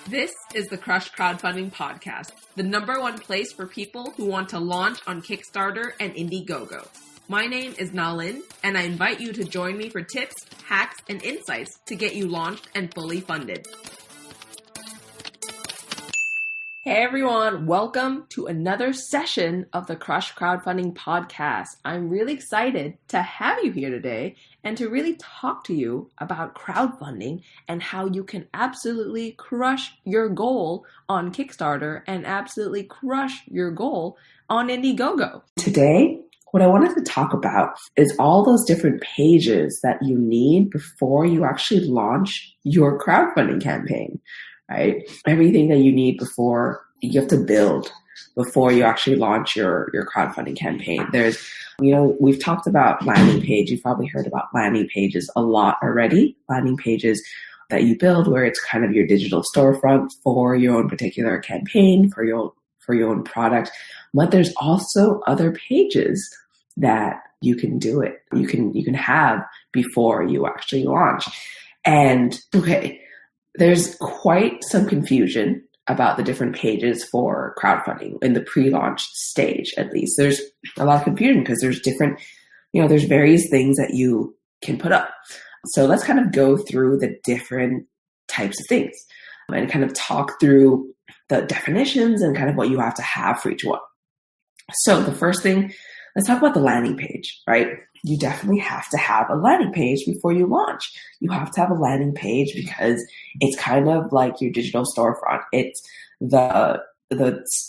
This is the Crush Crowdfunding Podcast, the #1 place for people who want to launch on Kickstarter and Indiegogo. My name is Nalin, and I invite you to join me for tips, hacks, and insights to get you launched and fully funded. Hey everyone, welcome to another session of the Crush Crowdfunding Podcast. I'm really excited to have you here today and to really talk to you about crowdfunding and how you can absolutely crush your goal on Kickstarter and absolutely crush your goal on Indiegogo. Today, what I wanted to talk about is all those different pages that you need before you actually launch your crowdfunding campaign. Right? Everything that you need before you have to build before you actually launch your crowdfunding campaign. There's, we've talked about landing page. You've probably heard about landing pages a lot already. Landing pages that you build where it's kind of your digital storefront for your own particular campaign, for your own product. But there's also other pages that you can do it. You can have before you actually launch. And there's quite some confusion about the different pages for crowdfunding in the pre-launch stage, at least. There's a lot of confusion because there's different, there's various things that you can put up. So let's kind of go through the different types of things and kind of talk through the definitions and kind of what you have to have for each one. So the first thing, let's talk about the landing page, right? You definitely have to have a landing page before you launch. You have to have a landing page because it's kind of like your digital storefront. It's the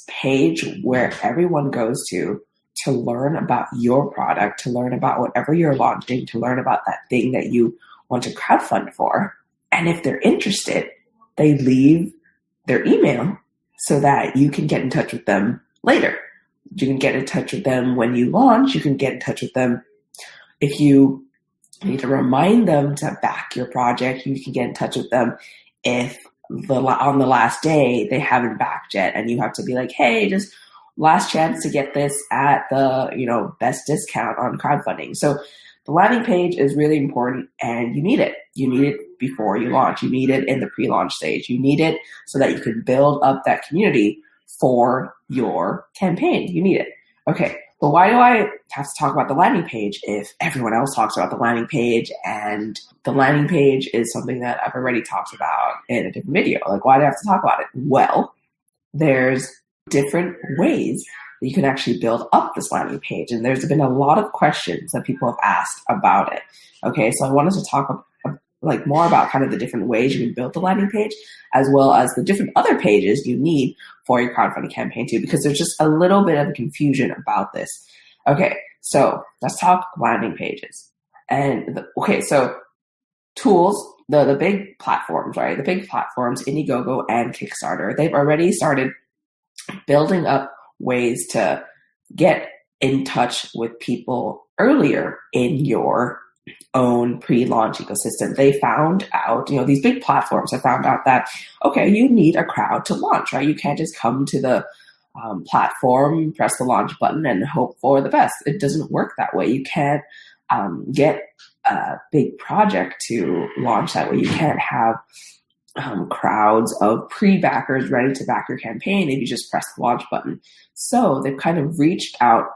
page where everyone goes to learn about your product, to learn about whatever you're launching, to learn about that thing that you want to crowdfund for. And if they're interested, they leave their email so that you can get in touch with them later. You can get in touch with them when you launch. You can get in touch with them if you need to remind them to back your project. You can get in touch with them if on the last day they haven't backed yet, and you have to be like, hey, just last chance to get this at the best discount on crowdfunding. So the landing page is really important, and you need it. You need it before you launch. You need it in the pre-launch stage. You need it so that you can build up that community for your campaign. You need it. Okay. But why do I have to talk about the landing page if everyone else talks about the landing page, and the landing page is something that I've already talked about in a different video? Like, why do I have to talk about it? Well, there's different ways that you can actually build up this landing page, and there's been a lot of questions that people have asked about it. Okay, so I wanted to talk more about kind of the different ways you can build the landing page, as well as the different other pages you need for your crowdfunding campaign too, because there's just a little bit of confusion about this. Okay, so let's talk landing pages. And so tools, the big platforms, right? The big platforms, Indiegogo and Kickstarter, they've already started building up ways to get in touch with people earlier in your own pre-launch ecosystem. They found out, these big platforms have found out that, you need a crowd to launch, right? You can't just come to the platform, press the launch button, and hope for the best. It doesn't work that way. You can't get a big project to launch that way. You can't have crowds of pre-backers ready to back your campaign if you just press the launch button. So they've kind of reached out,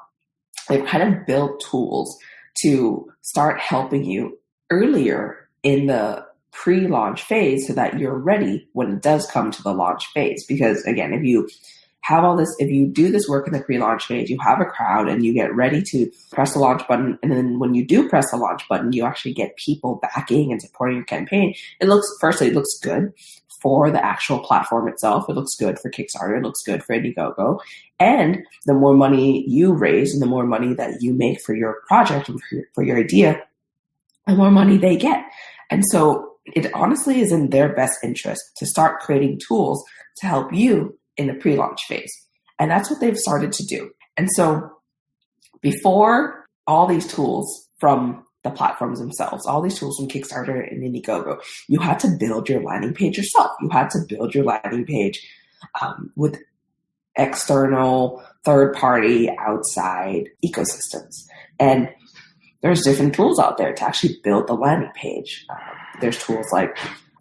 they've kind of built tools to start helping you earlier in the pre-launch phase so that you're ready when it does come to the launch phase. Because again, if you do this work in the pre-launch phase, you have a crowd and you get ready to press the launch button. And then when you do press the launch button, you actually get people backing and supporting your campaign. It looks good for the actual platform itself. It looks good for Kickstarter. It looks good for Indiegogo. And the more money you raise and the more money that you make for your project and for your idea, the more money they get. And so it honestly is in their best interest to start creating tools to help you in the pre-launch phase. And that's what they've started to do. And so before all these tools from the platforms themselves, all these tools from Kickstarter and Indiegogo, you had to build your landing page yourself. You had to build your landing page with external, third-party, outside ecosystems. And there's different tools out there to actually build the landing page. There's tools like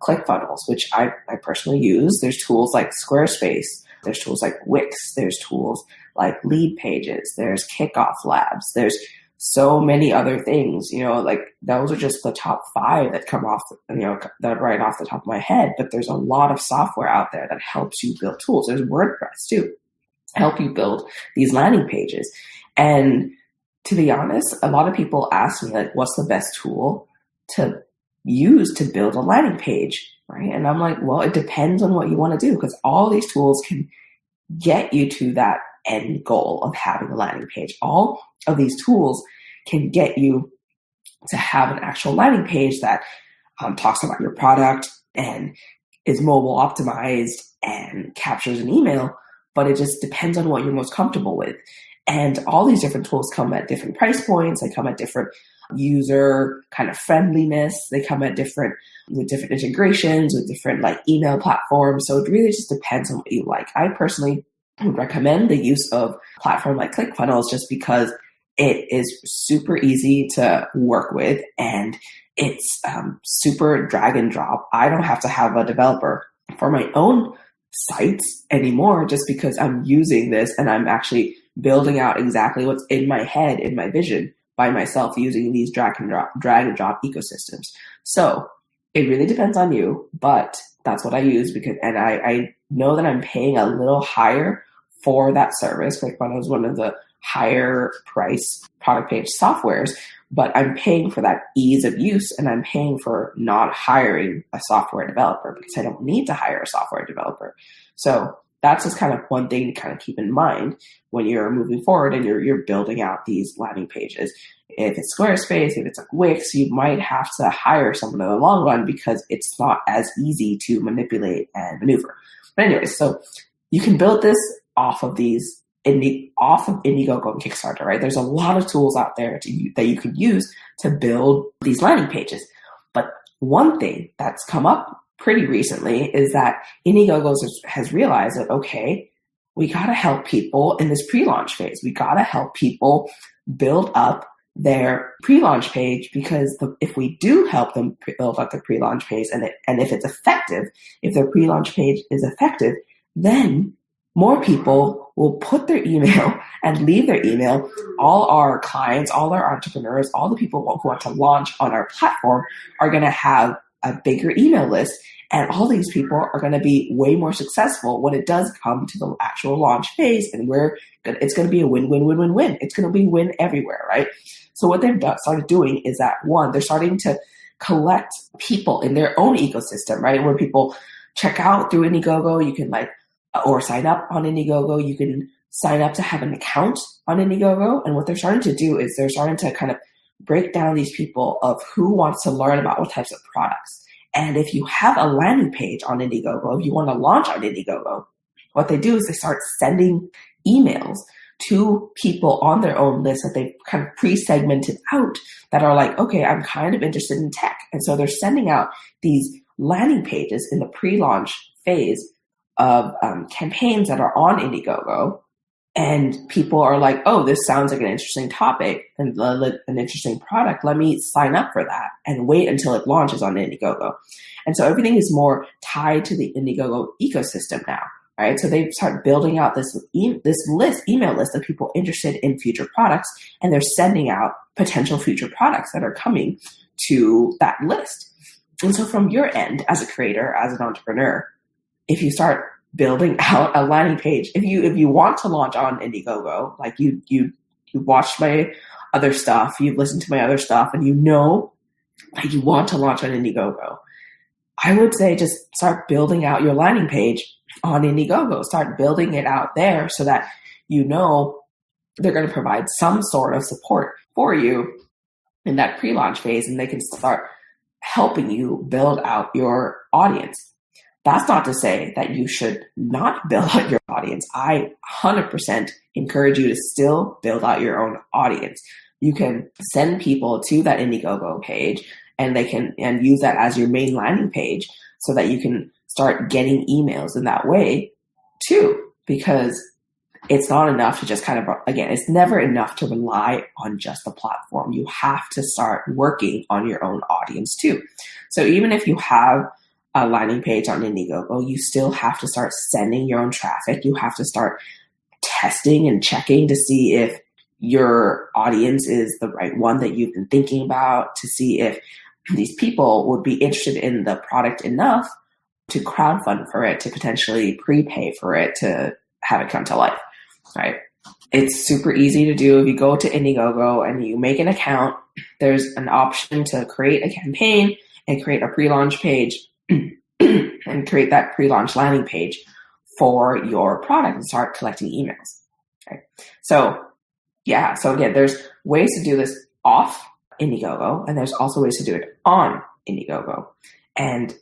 ClickFunnels, which I personally use. There's tools like Squarespace. There's tools like Wix. There's tools like Lead Pages. There's Kickoff Labs. There's so many other things, like those are just the top 5 that come off, that right off the top of my head. But there's a lot of software out there that helps you build tools. There's WordPress too, help you build these landing pages. And to be honest, a lot of people ask me, like, what's the best tool to use to build a landing page, right? And I'm like, well, it depends on what you want to do, because all these tools can get you to that end goal of having a landing page. All of these tools can get you to have an actual landing page that talks about your product and is mobile optimized and captures an email, but it just depends on what you're most comfortable with. And all these different tools come at different price points. They come at different user kind of friendliness. They come at with different integrations, with different like email platforms. So it really just depends on what you like. I personally would recommend the use of a platform like ClickFunnels just because it is super easy to work with and it's super drag and drop. I don't have to have a developer for my own sites anymore just because I'm using this and I'm actually building out exactly what's in my head, in my vision by myself using these drag and drop ecosystems. So it really depends on you, but that's what I use because, and I know that I'm paying a little higher for that service. ClickFunnels is one of the higher price product page softwares, but I'm paying for that ease of use and I'm paying for not hiring a software developer because I don't need to hire a software developer. So that's just kind of one thing to kind of keep in mind when you're moving forward and you're building out these landing pages. If it's Squarespace, if it's like Wix, you might have to hire someone in the long run because it's not as easy to manipulate and maneuver. But anyways, so you can build this off of Indiegogo and Kickstarter, right? There's a lot of tools out there that you can use to build these landing pages. But one thing that's come up pretty recently is that Indiegogo has realized that, okay, we got to help people in this pre-launch phase. We got to help people build up their pre-launch page because if we do help them build up their pre-launch page and if it's effective, if their pre-launch page is effective, then more people will put their email and leave their email. All our clients, all our entrepreneurs, all the people who want to launch on our platform are going to have a bigger email list. And all these people are going to be way more successful when it does come to the actual launch phase. And it's going to be a win-win-win-win-win. It's going to be win everywhere, right? So what they've started doing is that, one, they're starting to collect people in their own ecosystem, right? Where people check out through Indiegogo, you can or sign up on Indiegogo, you can sign up to have an account on Indiegogo. And what they're starting to do is they're starting to kind of break down these people of who wants to learn about what types of products. And if you have a landing page on Indiegogo, if you want to launch on Indiegogo, what they do is they start sending emails to people on their own list that they've kind of pre-segmented out that are like, okay, I'm kind of interested in tech. And so they're sending out these landing pages in the pre-launch phase of campaigns that are on Indiegogo. And people are like, oh, this sounds like an interesting topic and an interesting product. Let me sign up for that and wait until it launches on Indiegogo. And so everything is more tied to the Indiegogo ecosystem now, right? So they start building out this email list of people interested in future products, and they're sending out potential future products that are coming to that list. And so from your end, as a creator, as an entrepreneur, if you start building out a landing page, if you want to launch on Indiegogo, like you watched my other stuff, you've listened to my other stuff, and you know that you want to launch on Indiegogo, I would say just start building out your landing page on Indiegogo. Start building it out there so that you know they're going to provide some sort of support for you in that pre-launch phase, and they can start helping you build out your audience. That's not to say that you should not build out your audience. I 100% encourage you to still build out your own audience. You can send people to that Indiegogo page and they can use that as your main landing page so that you can start getting emails in that way too, because it's not enough to just it's never enough to rely on just the platform. You have to start working on your own audience too. So even if you have a landing page on Indiegogo, you still have to start sending your own traffic. You have to start testing and checking to see if your audience is the right one that you've been thinking about, to see if these people would be interested in the product enough to crowdfund for it, to potentially prepay for it, to have it come to life, right? It's super easy to do. If you go to Indiegogo and you make an account, there's an option to create a campaign and create a pre-launch page and create that pre-launch landing page for your product and start collecting emails. Okay. So again, there's ways to do this off Indiegogo, and there's also ways to do it on Indiegogo. And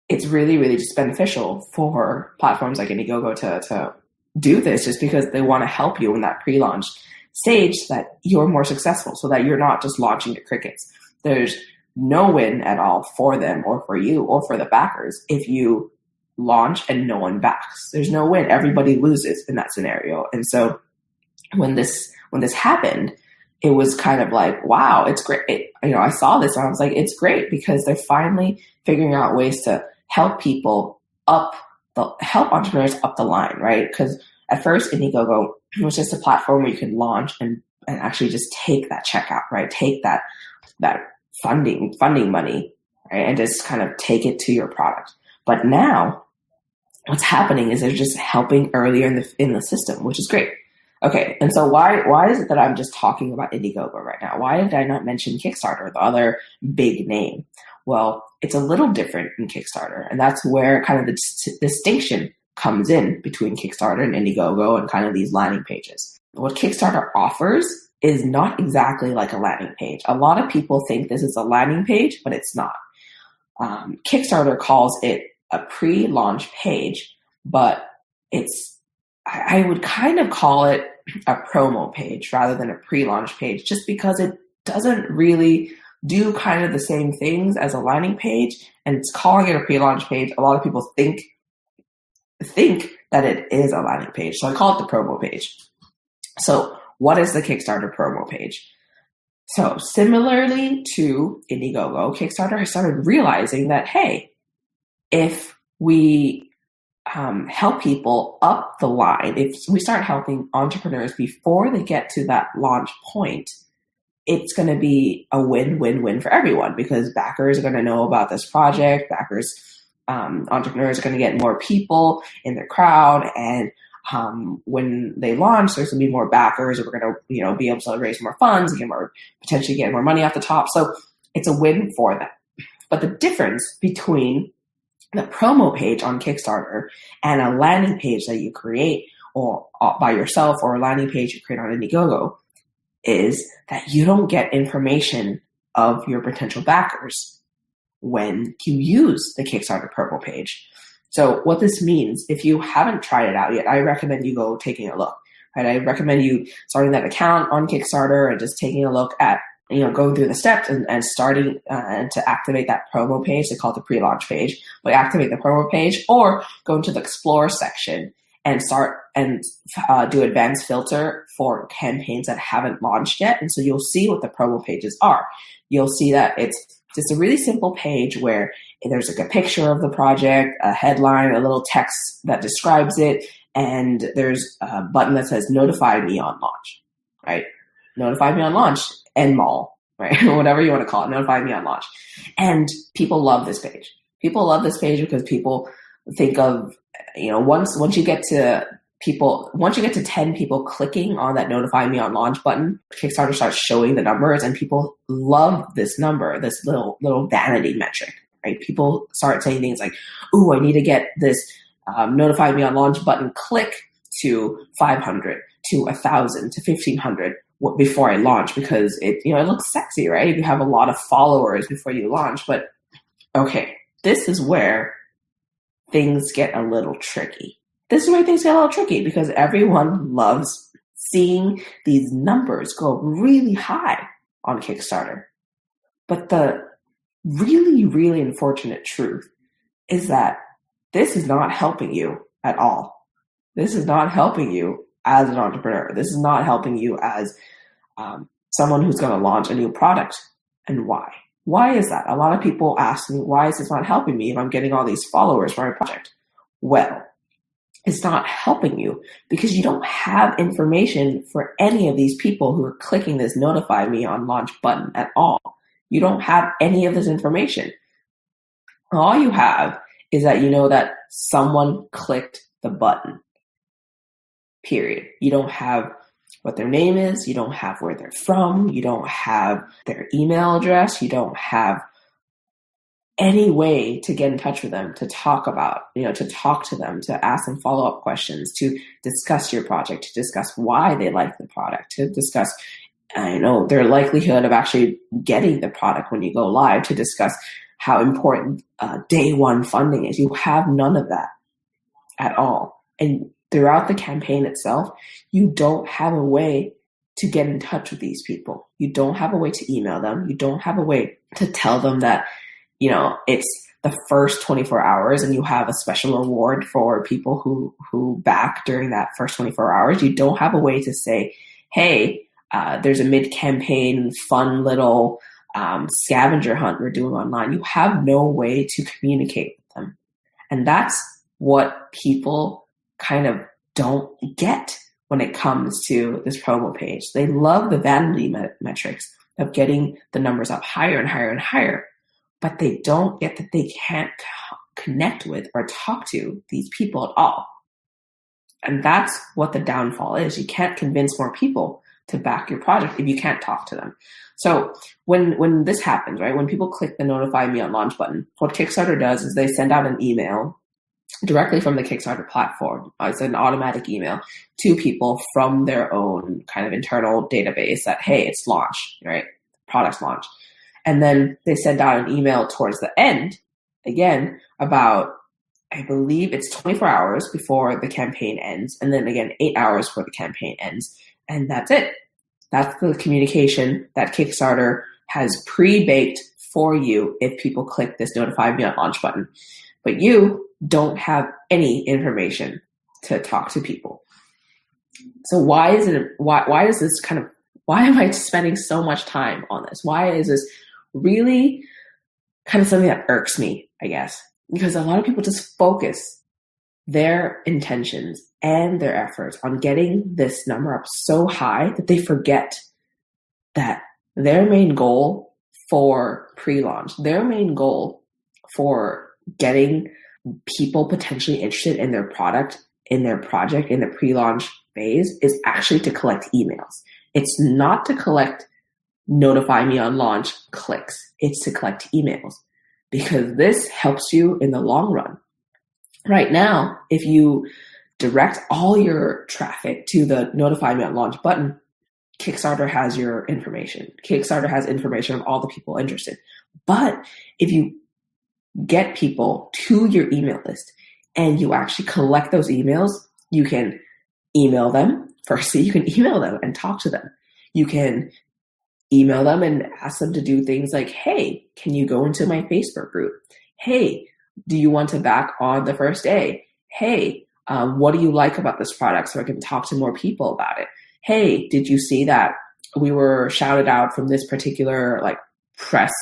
it's really, really just beneficial for platforms like Indiegogo to do this, just because they want to help you in that pre-launch stage so that you're more successful, so that you're not just launching to crickets. There's no win at all for them or for you or for the backers if you launch and no one backs. There's no win. Everybody loses in that scenario. And so when this happened, it was kind of like, wow, it's great. I saw this and I was like, it's great, because they're finally figuring out ways to help people help entrepreneurs up the line, right? Because at first Indiegogo was just a platform where you can launch and actually just take that checkout, right? Take that funding money, right? And just kind of take it to your product. But now what's happening is they're just helping earlier in the system, which is great. Okay, and so why is it that I'm just talking about Indiegogo right now? Why did I not mention Kickstarter, the other big name? Well, it's a little different in Kickstarter, and that's where kind of the distinction comes in between Kickstarter and Indiegogo and kind of these landing pages. What Kickstarter offers is not exactly like a landing page. A lot of people think this is a landing page, but it's not. Kickstarter calls it a pre-launch page, but I would kind of call it a promo page rather than a pre-launch page, just because it doesn't really do kind of the same things as a landing page, and it's calling it a pre-launch page. A lot of people think that it is a landing page, so I call it the promo page. So what is the Kickstarter promo page? So similarly to Indiegogo, Kickstarter has started realizing that, hey, if we help people up the line, if we start helping entrepreneurs before they get to that launch point, it's going to be a win-win-win for everyone, because backers are going to know about this project. Entrepreneurs are going to get more people in their crowd, and when they launch, there's going to be more backers, and we're going to, be able to raise more funds and potentially get more money off the top. So it's a win for them. But the difference between the promo page on Kickstarter and a landing page that you create or by yourself, or a landing page you create on Indiegogo, is that you don't get information of your potential backers when you use the Kickstarter promo page. So what this means, if you haven't tried it out yet, I recommend you go taking a look. Right? I recommend you starting that account on Kickstarter and just taking a look at, going through the steps and starting to activate that promo page. They call it the pre-launch page, but activate the promo page, or go into the explore section and start and do advanced filter for campaigns that haven't launched yet. And so you'll see what the promo pages are. You'll see that it's just a really simple page where there's like a picture of the project, a headline, a little text that describes it, and there's a button that says notify me on launch, right? Notify me on launch, NMAL, right? Whatever you want to call it, notify me on launch. And people love this page. People love this page because people think of, once you get to 10 people clicking on that notify me on launch button, Kickstarter starts showing the numbers, and people love this number, this little vanity metric, right? People start saying things like, ooh, I need to get this notify me on launch button click to 500, to 1,000, to 1,500 before I launch, because it looks sexy, right? You have a lot of followers before you launch. But okay, this is where things get a little tricky. Because everyone loves seeing these numbers go really high on Kickstarter. But the really, really unfortunate truth is that this is not helping you at all. This is not helping you as an entrepreneur. This is not helping you as someone who's going to launch a new product. And why? Why is that? A lot of people ask me, why is this not helping me if I'm getting all these followers for my project? Well, it's not helping you because you don't have information for any of these people who are clicking this notify me on launch button at all. You don't have any of this information. All you have is that you know that someone clicked the button, period. You don't have what their name is. You don't have where they're from. You don't have their email address. You don't have any way to get in touch with them, to talk about, to talk to them, to ask them follow-up questions, to discuss your project, to discuss why they like the product, to discuss, their likelihood of actually getting the product when you go live, to discuss how important day one funding is. You have none of that at all. And throughout the campaign itself, you don't have a way to get in touch with these people. You don't have a way to email them. You don't have a way to tell them that it's the first 24 hours and you have a special reward for people who back during that first 24 hours. You don't have a way to say, hey, there's a mid-campaign fun little scavenger hunt we're doing online. You have no way to communicate with them. And that's what people kind of don't get when it comes to this promo page. They love the vanity metrics of getting the numbers up higher and higher and higher. But they don't get that they can't connect with or talk to these people at all. And that's what the downfall is. You can't convince more people to back your project if you can't talk to them. So when this happens, right, when people click the notify me on launch button, what Kickstarter does is they send out an email directly from the Kickstarter platform. It's an automatic email to people from their own kind of internal database that, hey, it's launched, right? Product's launched. And then they send out an email towards the end, again, about, I believe it's 24 hours before the campaign ends. And then again, 8 hours before the campaign ends. And that's it. That's the communication that Kickstarter has pre-baked for you if people click this notify me on launch button. But you don't have any information to talk to people. So why am I spending so much time on this? Why is this really kind of something that irks me, I guess? Because a lot of people just focus their intentions and their efforts on getting this number up so high that they forget that their main goal for pre-launch, their main goal for getting people potentially interested in their product, in their project, in the pre-launch phase is actually to collect emails. It's not to collect notify me on launch clicks. It's to collect emails because this helps you in the long run. Right now, if you direct all your traffic to the notify me on launch button, Kickstarter has your information. Kickstarter has information of all the people interested. But if you get people to your email list and you actually collect those emails, you can email them. Firstly, you can email them and talk to them. You can email them and ask them to do things like, hey, can you go into my Facebook group? Hey, do you want to back on the first day? Hey, what do you like about this product so I can talk to more people about it? Hey, did you see that we were shouted out from this particular press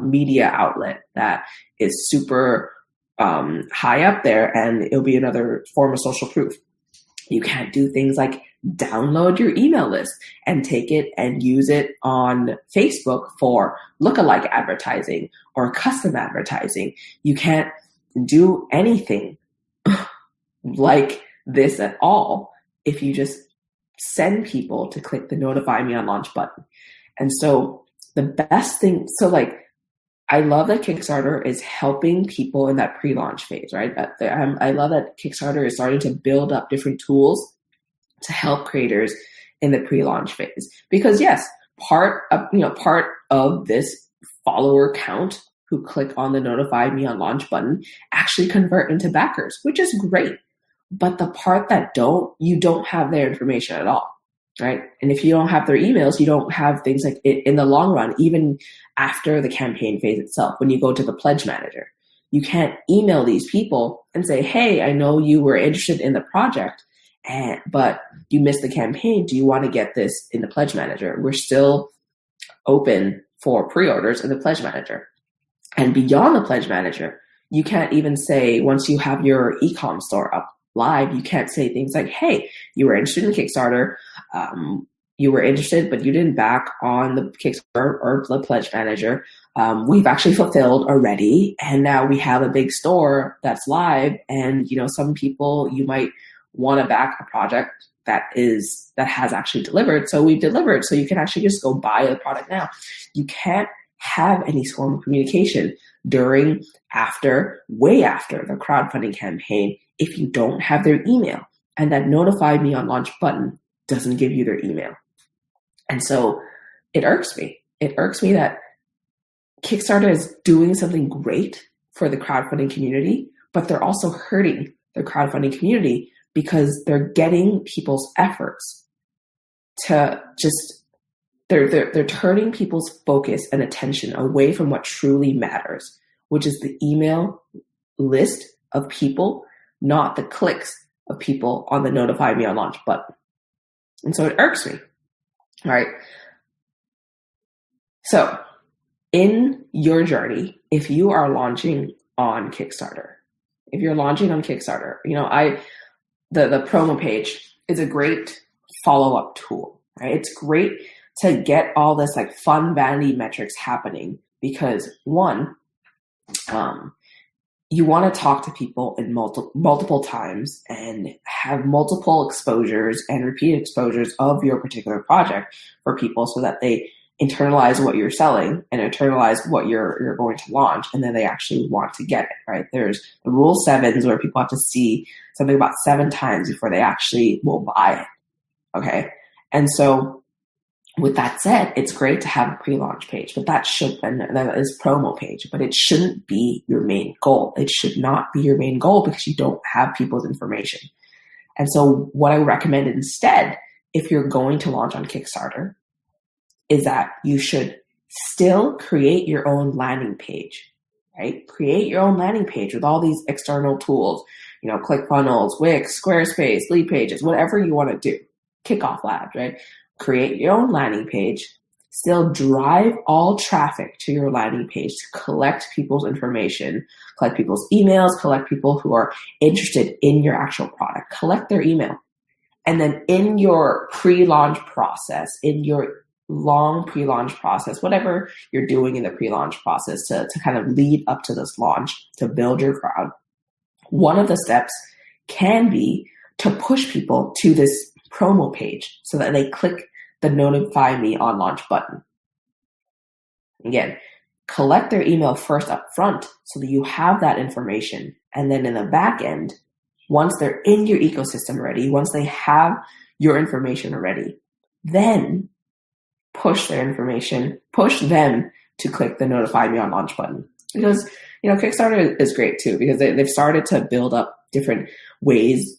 media outlet that is super high up there and it'll be another form of social proof? You can't do things like download your email list and take it and use it on Facebook for lookalike advertising or custom advertising. You can't do anything like this at all if you just send people to click the notify me on launch button. And so the best thing, I love that Kickstarter is helping people in that pre-launch phase, right? I love that Kickstarter is starting to build up different tools to help creators in the pre-launch phase. Because yes, part of this follower count who click on the notify me on launch button actually convert into backers, which is great. But the part that you don't have their information at all, right? And if you don't have their emails, you don't have things like in the long run, even after the campaign phase itself, when you go to the pledge manager, you can't email these people and say, hey, I know you were interested in the project, but you missed the campaign. Do you want to get this in the pledge manager? We're still open for pre-orders in the Pledge Manager. And beyond the Pledge Manager, you can't even say, once you have your e-com store up live, you can't say things like, hey, you were interested in Kickstarter, you were interested, but you didn't back on the Kickstarter or the Pledge Manager. We've actually fulfilled already, and now we have a big store that's live. And some people, you might want to back a project that has actually delivered. So we've delivered, so you can actually just go buy the product now. You can't have any form of communication during, after, way after the crowdfunding campaign if you don't have their email. And that notify me on launch button doesn't give you their email. And so it irks me. It irks me that Kickstarter is doing something great for the crowdfunding community, but they're also hurting the crowdfunding community because they're getting people's efforts to just, they're turning people's focus and attention away from what truly matters, which is the email list of people, not the clicks of people on the notify me on launch button. And so it irks me. All right. So in your journey, if you are launching on Kickstarter, the promo page is a great follow-up tool, right? It's great to get all this like fun vanity metrics happening because one, you want to talk to people in multiple times and have multiple exposures and repeated exposures of your particular project for people so that they internalize what you're selling and internalize what you're going to launch, and then they actually want to get it, right? There's the rule 7s where people have to see something about 7 times before they actually will buy it, okay? And so with that said, it's great to have a pre-launch page, but that is promo page, but it shouldn't be your main goal. It should not be your main goal because you don't have people's information. And so what I recommend instead, if you're going to launch on Kickstarter, is that you should still create your own landing page, right? Create your own landing page with all these external tools, ClickFunnels, Wix, Squarespace, Lead Pages, whatever you want to do. Kickoff Labs, right? Create your own landing page, still drive all traffic to your landing page to collect people's information, collect people's emails, collect people who are interested in your actual product, collect their email. And then in your pre-launch process, in your long pre-launch process, whatever you're doing in the pre-launch process to kind of lead up to this launch, to build your crowd, one of the steps can be to push people to this promo page so that they click the notify me on launch button. Again, collect their email first up front so that you have that information. And then in the back end, once they're in your ecosystem already, once they have your information already, then push their information, push them to click the notify me on launch button. Because, Kickstarter is great too, because they've started to build up different ways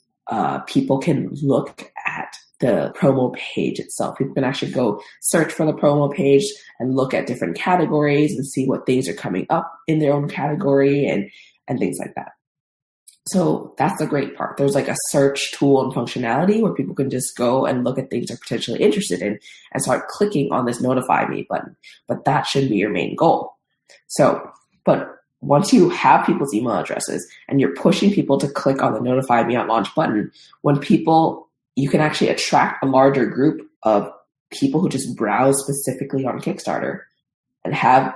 people can look at the promo page itself. People can actually go search for the promo page and look at different categories and see what things are coming up in their own category and things like that. So that's the great part. There's like a search tool and functionality where people can just go and look at things they're potentially interested in and start clicking on this notify me button. But that should be your main goal. But once you have people's email addresses and you're pushing people to click on the notify me on launch button, you can actually attract a larger group of people who just browse specifically on Kickstarter and have,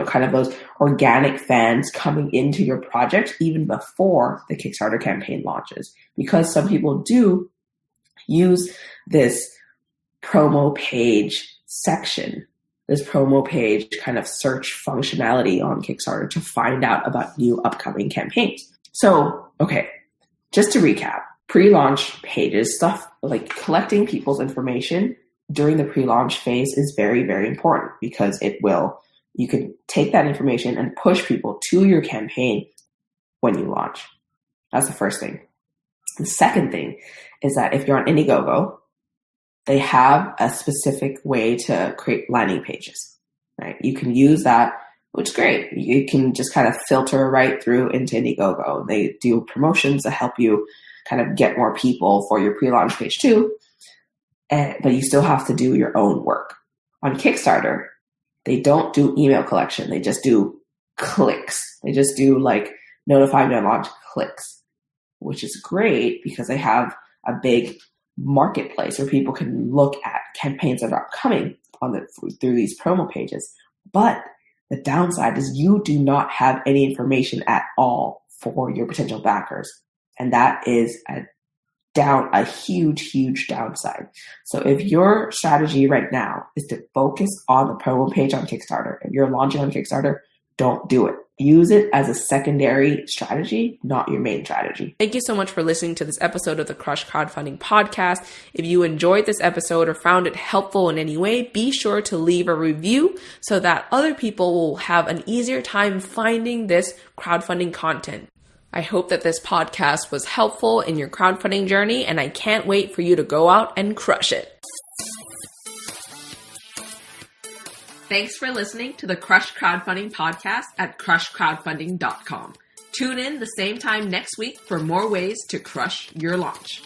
kind of those organic fans coming into your project even before the Kickstarter campaign launches. Because some people do use this promo page section, this promo page kind of search functionality on Kickstarter to find out about new upcoming campaigns. So, okay, just to recap, pre-launch pages, stuff like collecting people's information during the pre-launch phase is very, very important because you can take that information and push people to your campaign when you launch. That's the first thing. The second thing is that if you're on Indiegogo, they have a specific way to create landing pages, right? You can use that, which is great. You can just kind of filter right through into Indiegogo. They do promotions to help you kind of get more people for your pre-launch page too, but you still have to do your own work. On Kickstarter, They don't do email collection. They just do clicks. They just do like notify me on launch clicks, which is great because they have a big marketplace where people can look at campaigns that are upcoming through these promo pages. But the downside is you do not have any information at all for your potential backers. And that is a huge downside. So if your strategy right now is to focus on the promo page on Kickstarter, if you're launching on Kickstarter, don't do it. Use it as a secondary strategy, not your main strategy. Thank you so much for listening to this episode of the Crush Crowdfunding podcast. If you enjoyed this episode or found it helpful in any way, be sure to leave a review so that other people will have an easier time finding this crowdfunding content. I hope that this podcast was helpful in your crowdfunding journey, and I can't wait for you to go out and crush it. Thanks for listening to the Crush Crowdfunding podcast at crushcrowdfunding.com. Tune in the same time next week for more ways to crush your launch.